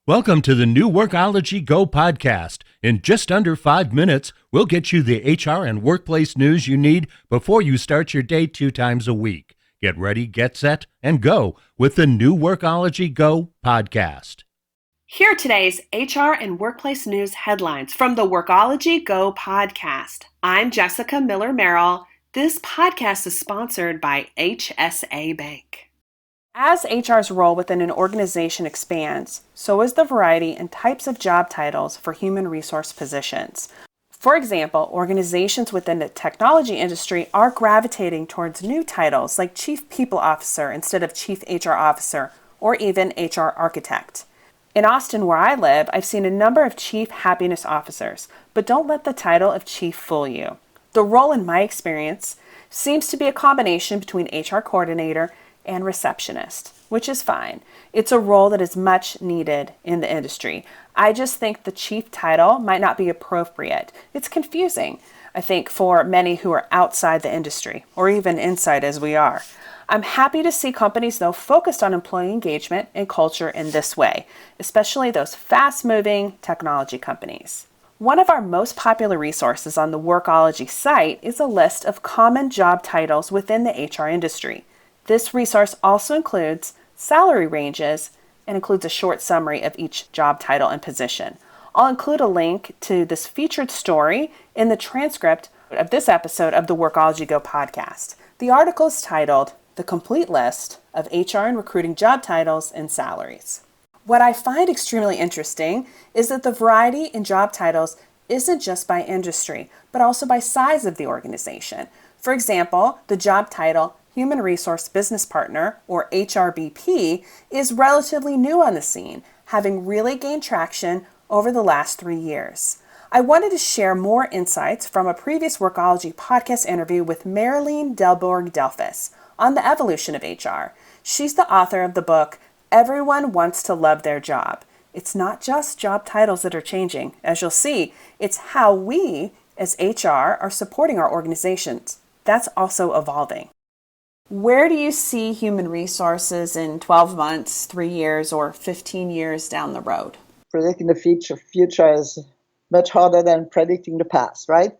Welcome to the new Workology Go Podcast. In just under 5 minutes, we'll get you the HR and workplace news you need before you start your day 2 times a week. Get ready, get set, and go with the new Workology Go Podcast. Here are today's HR and workplace news headlines from the Workology Go Podcast. I'm Jessica Miller-Merrill. This podcast is sponsored by HSA Bank. As HR's role within an organization expands, so is the variety and types of job titles for human resource positions. For example, organizations within the technology industry are gravitating towards new titles like Chief People Officer instead of Chief HR Officer or even HR Architect. In Austin, where I live, I've seen a number of Chief Happiness Officers, but don't let the title of Chief fool you. The role, in my experience, seems to be a combination between HR Coordinator and receptionist, which is fine. It's a role that is much needed in the industry. I just think the chief title might not be appropriate. It's confusing, I think, for many who are outside the industry, or even inside as we are. I'm happy to see companies, though, focused on employee engagement and culture in this way, especially those fast-moving technology companies. One of our most popular resources on the Workology site is a list of common job titles within the HR industry. This resource also includes salary ranges and includes a short summary of each job title and position. I'll include a link to this featured story in the transcript of this episode of the Workology Go podcast. The article is titled, "The Complete List of HR and Recruiting Job Titles and Salaries." What I find extremely interesting is that the variety in job titles isn't just by industry, but also by size of the organization. For example, the job title Human Resource Business Partner, or HRBP, is relatively new on the scene, having really gained traction over the last 3 years. I wanted to share more insights from a previous Workology podcast interview with Marilyn Delborg-Delphis on the evolution of HR. She's the author of the book, Everyone Wants to Love Their Job. It's not just job titles that are changing. As you'll see, it's how we, as HR, are supporting our organizations. That's also evolving. Where do you see human resources in 12 months, 3 years, or 15 years down the road? Predicting the future is much harder than predicting the past, right?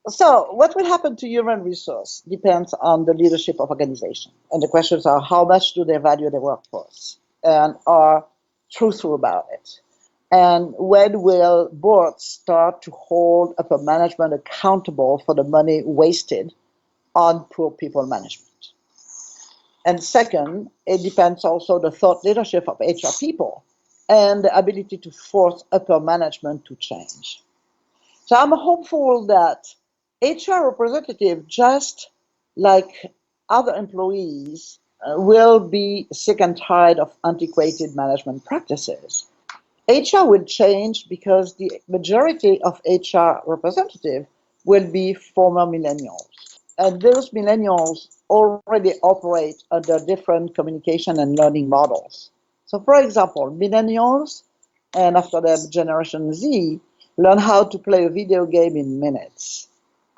So what will happen to human resource depends on the leadership of organization. And the questions are, how much do they value their workforce and are truthful about it? And when will boards start to hold upper management accountable for the money wasted on poor people management? And second, it depends also the thought leadership of HR people and the ability to force upper management to change. So I'm hopeful that HR representatives, just like other employees, will be sick and tired of antiquated management practices. HR will change because the majority of HR representatives will be former millennials. And those millennials already operate under different communication and learning models. So for example, millennials, and after them Generation Z, learn how to play a video game in minutes,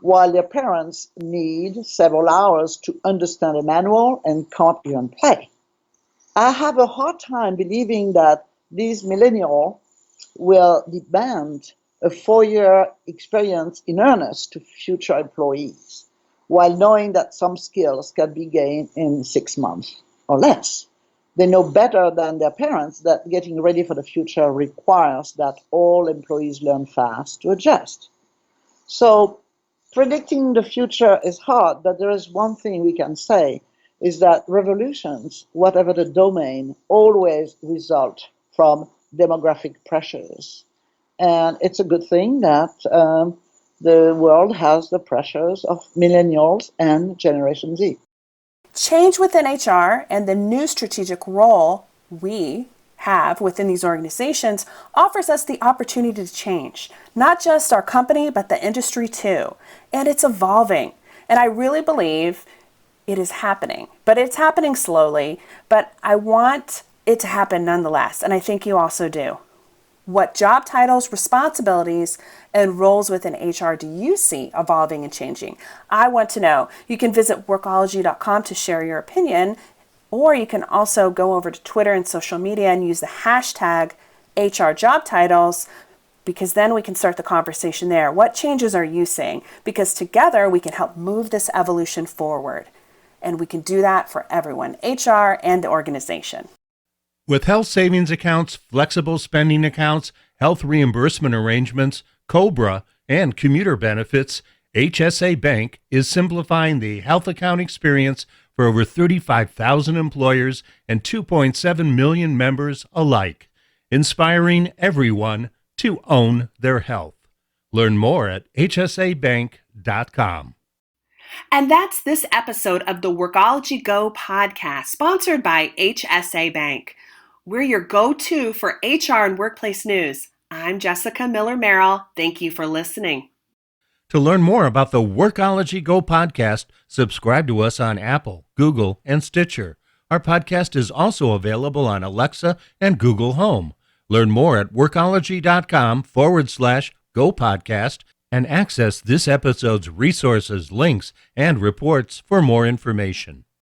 while their parents need several hours to understand a manual and can't even play. I have a hard time believing that these millennials will demand a 4-year experience in earnest to future employees, while knowing that some skills can be gained in 6 months or less. They know better than their parents that getting ready for the future requires that all employees learn fast to adjust. So predicting the future is hard, but there is one thing we can say, is that revolutions, whatever the domain, always result from demographic pressures. And it's a good thing that the world has the pressures of millennials and Generation Z. Change within HR and the new strategic role we have within these organizations offers us the opportunity to change, not just our company, but the industry too. And it's evolving. And I really believe it is happening, but it's happening slowly, but I want it to happen nonetheless. And I think you also do. What job titles, responsibilities, and roles within HR do you see evolving and changing? I want to know. You can visit workology.com to share your opinion, or you can also go over to Twitter and social media and use the hashtag HR job titles, because then we can start the conversation there. What changes are you seeing? Because together we can help move this evolution forward. And we can do that for everyone, HR and the organization. With health savings accounts, flexible spending accounts, health reimbursement arrangements, COBRA, and commuter benefits, HSA Bank is simplifying the health account experience for over 35,000 employers and 2.7 million members alike, inspiring everyone to own their health. Learn more at hsabank.com. And that's this episode of the Workology Go podcast, sponsored by HSA Bank. We're your go-to for HR and workplace news. I'm Jessica Miller-Merrill. Thank you for listening. To learn more about the Workology Go podcast, subscribe to us on Apple, Google, and Stitcher. Our podcast is also available on Alexa and Google Home. Learn more at workology.com/Go podcast and access this episode's resources, links, and reports for more information.